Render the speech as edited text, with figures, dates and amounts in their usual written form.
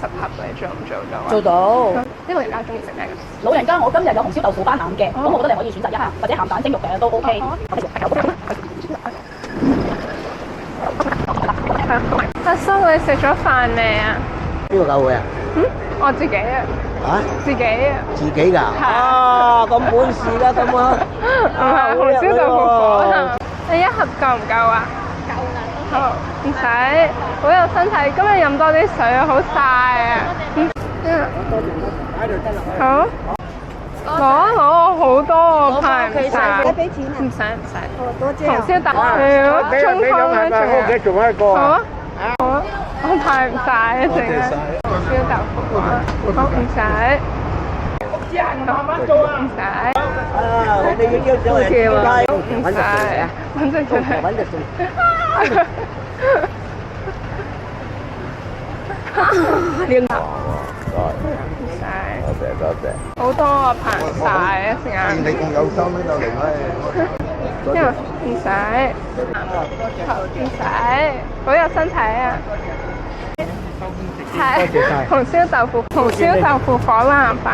盒，你做唔做到啊？做到。呢個人家中意食咩㗎？老人家，我今日有紅燒豆腐斑腩嘅，咁我覺得你可以選擇一下，或者鹹蛋蒸肉嘅都 OK。阿叔，你食咗飯未啊？邊個教會啊？我自己啊。啊？自己啊。自己㗎？啊，咁本事㗎咁啊！唔係紅燒豆腐火腩，你一盒夠唔夠啊？夠啦。好，唔使，好有身體。今日飲多啲水啊，好曬啊。好。攞啊攞啊，好多啊，派唔晒。俾錢啊？唔使唔使。多謝。紅燒豆腐，中湯咧仲有。仲有一個。好啊。好啊，我派唔晒啊，淨係紅燒豆腐啊，好唔使。唔使。啊，你要上嚟唔使。揾隻出嚟。揾隻數。唔使。多謝。好多啊，排唔晒啊，成日。你咁有心喺度嚟咧。因為唔使，唔使，好有身體啊！係紅燒豆腐火腩飯。